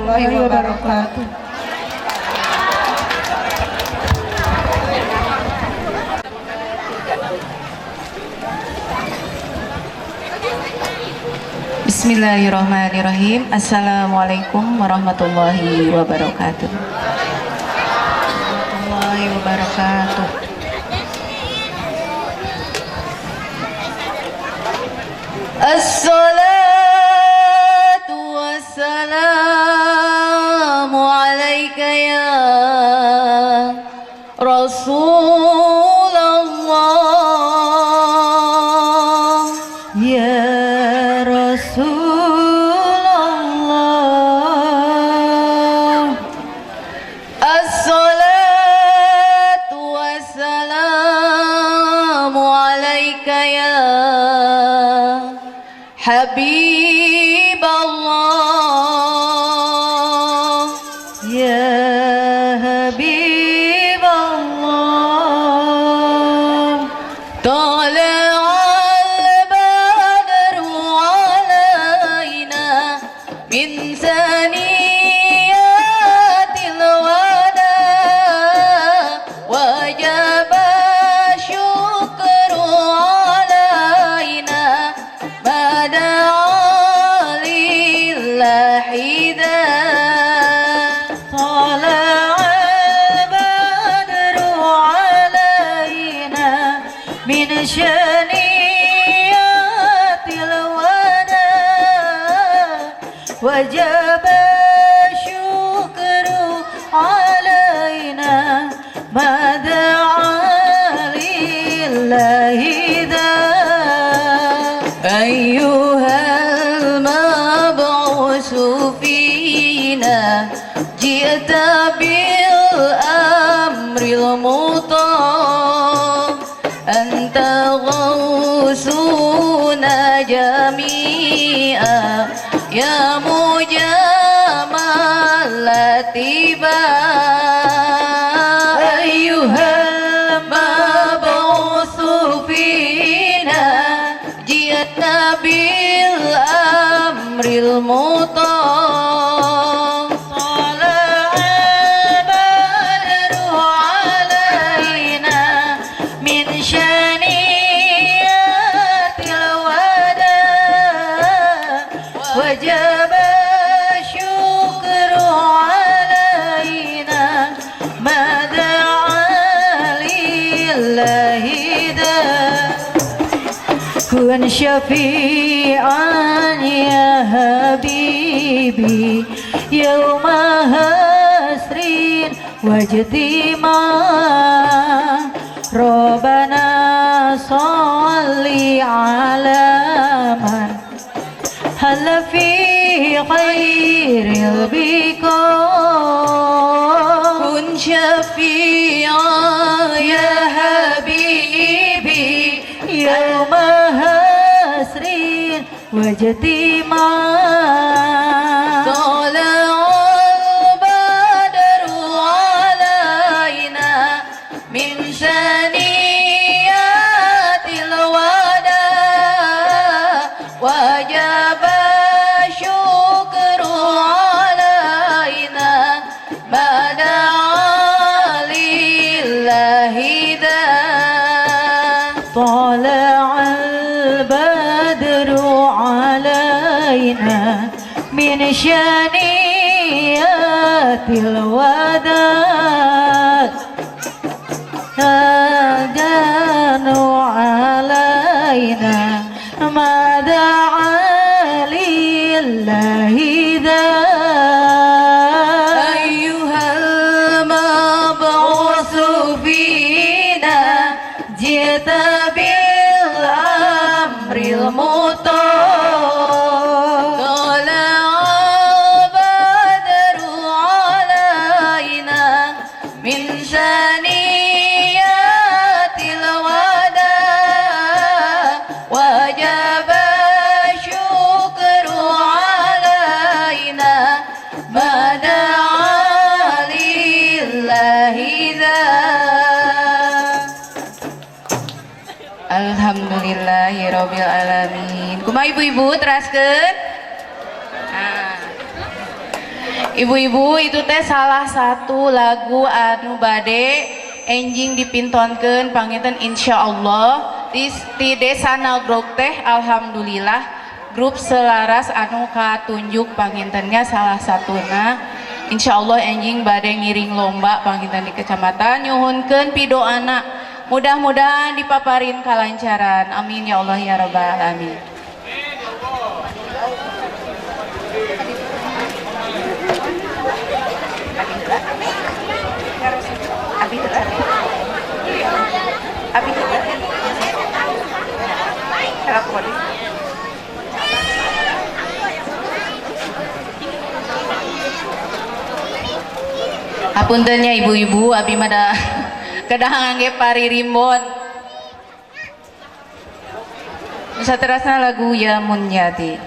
warahmatullahi wabarakatuh. Bismillahirrahmanirrahim. Assalamualaikum warahmatullahi wabarakatuh. Warahmatullahi wabarakatuh. Assalatu wassalamu alaika ya Rasulullah, ya Rasulullah. Assalatu wassalamu alaika ya Habib Allah, ya Habib Allah. Tala'al badru alaina min saniyatil wada, wajaba syukru alaina mada'a lillahi da. Tala'al badru alaina min syaniyatil wada, wajaba syukru alaina mada'a lillahi da. Ayyuhal mab'usu fina ji'ta bil amril muta, anta ghawsuna jami'a ya mujamal latiba. Ayyuhal mab'usu fina ji'ta bil amril muta, tala'al badru alaina min syaniyatil wada, wajaba syukru alaina mada'a lillahi da. Kun syafi'an ya habibi yawma hasrin wajtima, Rabbana salli ala man hal fi khairil bika. Kun syafi'an ya habibi yawma hasrin wajtima, tala'al badru alaina min saniyatil wada, wajaba syukru alaina mada'a lillahi da. Tala'al badru alaina min syaniyatil wada, hadanu alaina mada'a lillahi da. Ayyuhal mab'usu fina ji'ta bil amril muta, tala'al badru alaina min saniyatil wada, wajaba syukru alaina mada'a lillahi da. Alhamdulillahirabbil alamin. Kumaha ibu-ibu teraskeun? Ibu-ibu itu teh salah satu lagu anu bade enjing dipintonkeun panginten insyaallah di desa Nagrog teh alhamdulillah grup selaras anu katunjuk pangintennya salah satuna insyaallah enjing bade ngiring lomba panginten di kecamatan nyuhunkeun pidoana mudah-mudahan dipaparin kalancaran amin ya Allah ya rabbal alamin. Hapuntennya ibu-ibu abi mada kedah ngangge pari rimbon. Saterasna lagu ya munyati.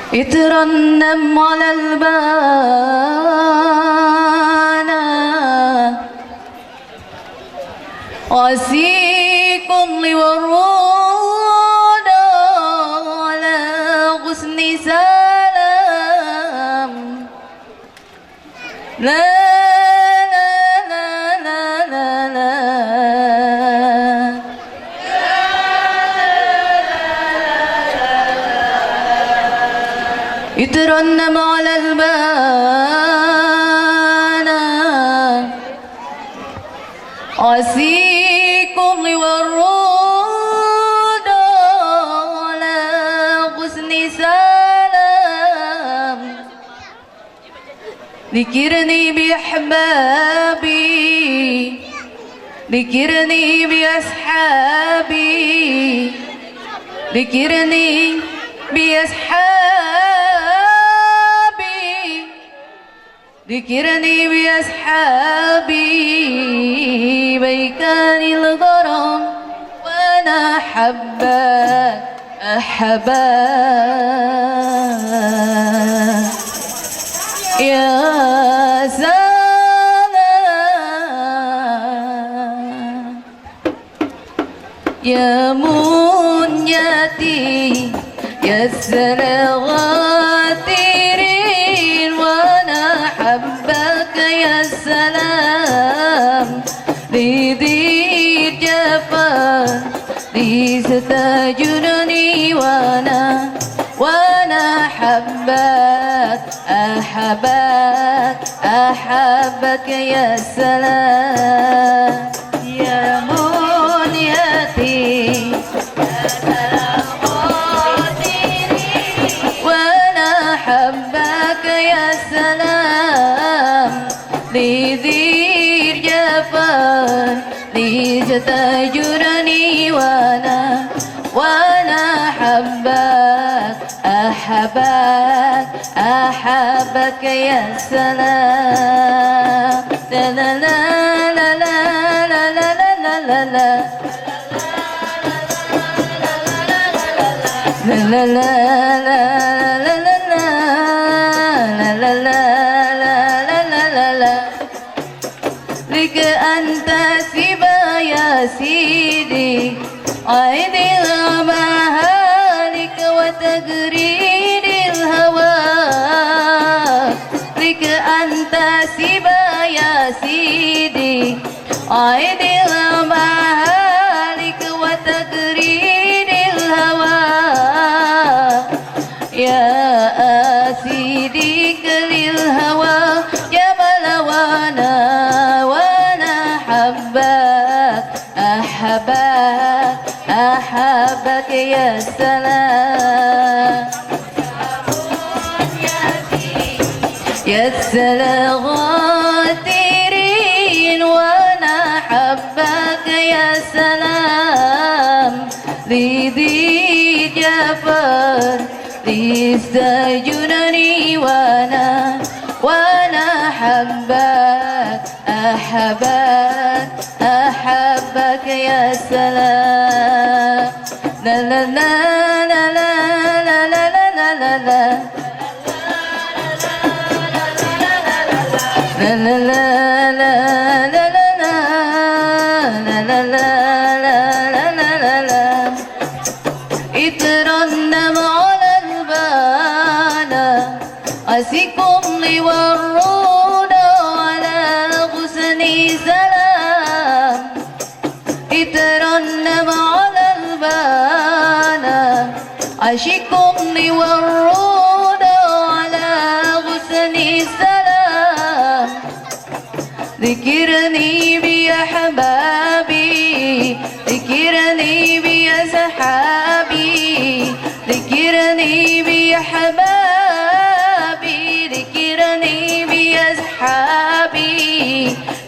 Itrannam 'alal bana wasikum liwaruda ala husni salam la la la la la la يترنم على البانا عسيكم والرود على حسن سلام ذكرني بأحبابي ذكرني بأصحابي ذكرني بأصحابي ذكرني بأصحابي بيكان الغرام وأنا حبك أحبك يا سلام يا منيتي يسر غاترين وانا حبك يا سلام لذي جفا لستجنني وانا حبك احبك يا سلام يا منيتي حبك يا سلام لذي جفا لستجرني وانا حبك احبك يا سلام لا لا لا لا لا لا لا لا لا لا لا لك أنت سبا يا سيدي عيد المهالك وتجريد الهوى لك أنت سبا يا سيدي عيد المهالك وتجريد الهوى يا سيدي كل الهوى جبل وانا أحبك يا سلام يا سلام غاترين وانا حبك يا سلام لذي جفر لستجنني وانا حبك أحبك يا سلام لا لا لا لا لا لا لا لا لا لا لا لا لا لا لا لا لا لا يترنم على البانا أسكم لي والرود على غصن سلام يترنم على البانا عشقكم لي والرود على غصن سلام ذكرني بأحبابي ذكرني بأصحابي ذكرني بأحبابي ذكرني بأصحابي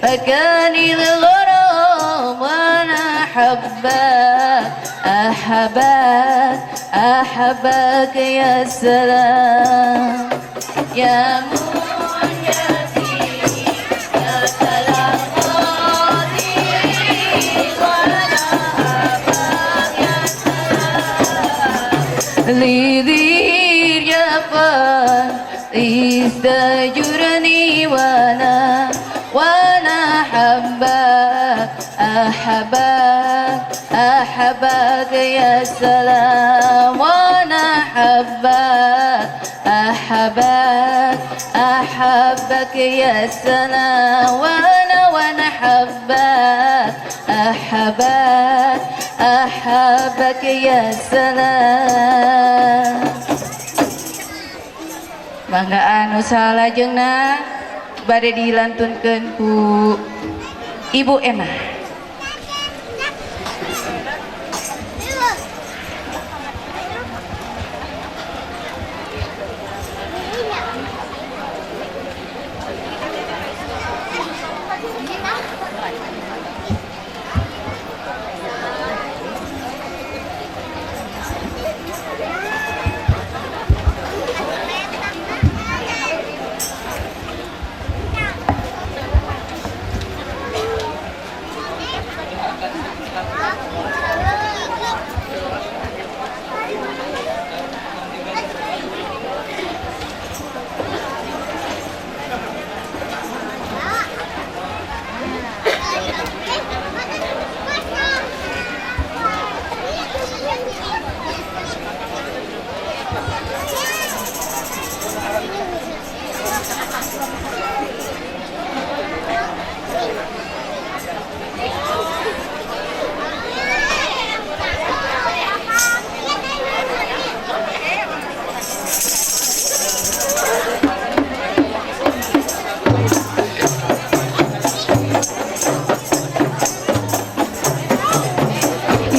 فكاني الغرام وأنا أحبك أحبك أحبك يا سلام يا lidhir yapan istajurani wana habak ahabak ya salam wana ahabak ya salam wana ahabak ya salam. Mangga anu salajengna bade dilantunkeun ku Ibu Emma.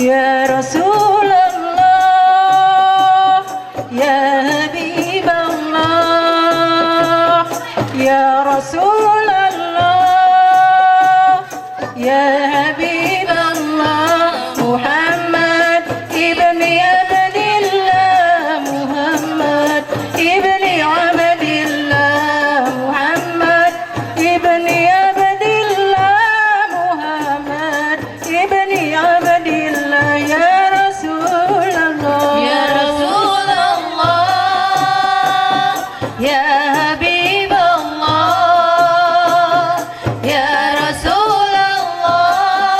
Ya Rasulullah, Ya Habiballah, Ya Rasulullah, Ya Habiballah, Muhammad ibni Abdillah, Muhammad ibni Abdillah, Muhammad ibni Abdillah, Muhammad ibni Abdillah, Ya Rasulullah, Ya Rasulullah, Ya Habiballah, Ya Rasulullah,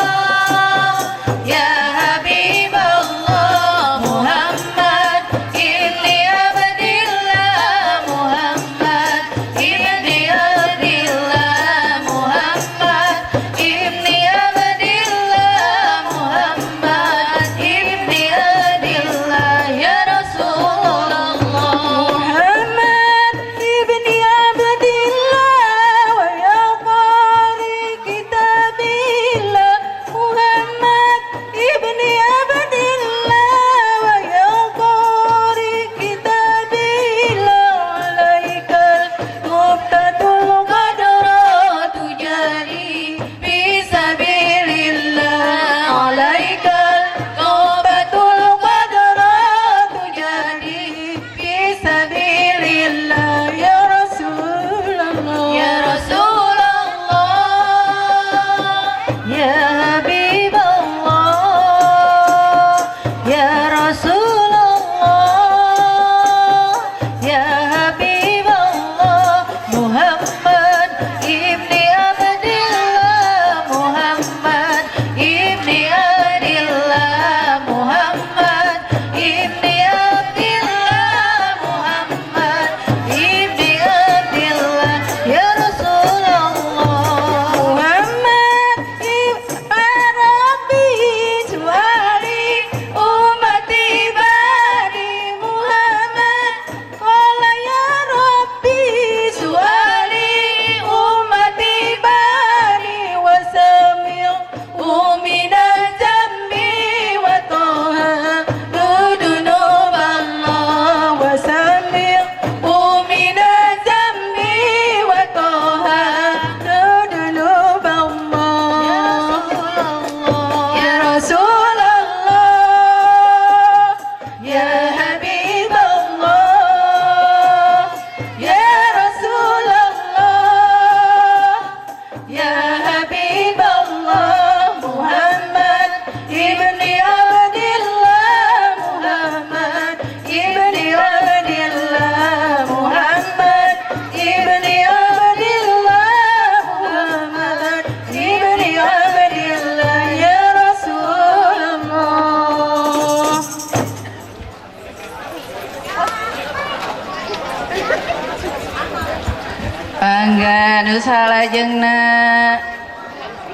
Pangga nu salajengna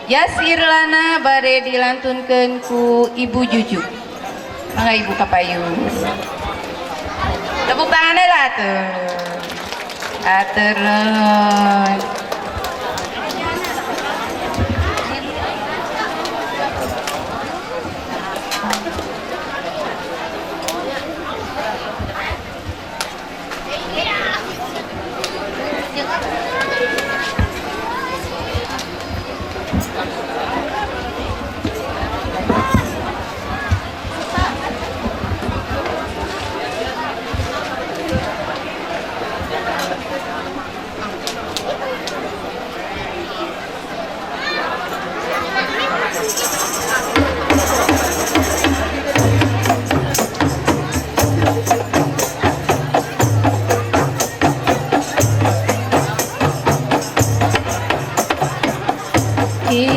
Yasir lana bare dilantunkeun ku Ibu Juju. Mangga Ibu kapayun. Tepuk tanganna lah tuh. Atur nuhun.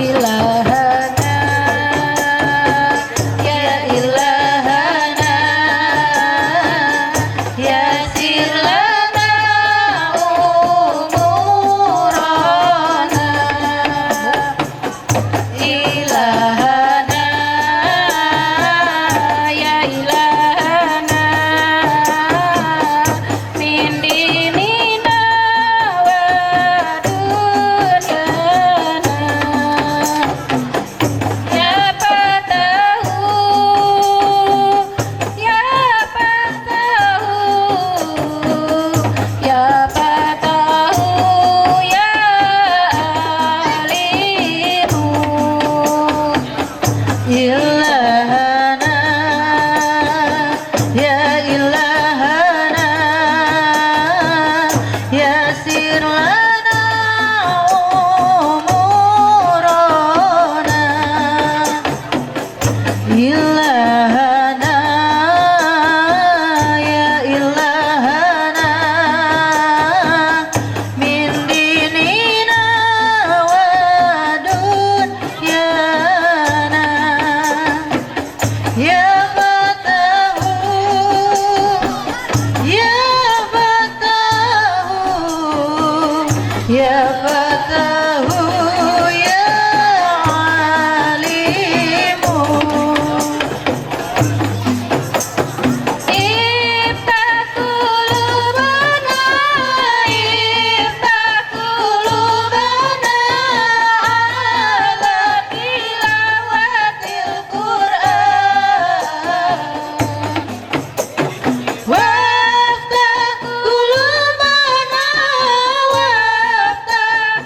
Ilahana ya ilahana yasir lana umurana ilahana ya ilahana min dinina wa dunyana ya patahu ya patahu ya patahu ya alimu ilahana ya ilahana yasir lana umurana ilahana ya ilahana min dinina wa dunyana ya fatahu ya fatahu ya fatahu ya alimu iftah qulubana ala tilawatil Qur'an waftah qulubana waftah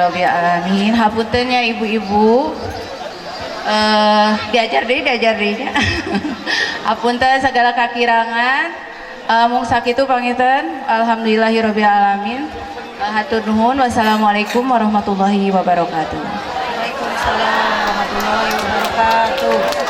rabbil alamin. Hapunten ya ibu-ibu. Diajar deh nya. Hapunten segala kakirangan. Mung sakitu panginten. Alhamdulillahirabbil alamin. Hatur nuhun. Wassalamualaikum warahmatullahi wabarakatuh. Waalaikumsalam warahmatullahi wabarakatuh.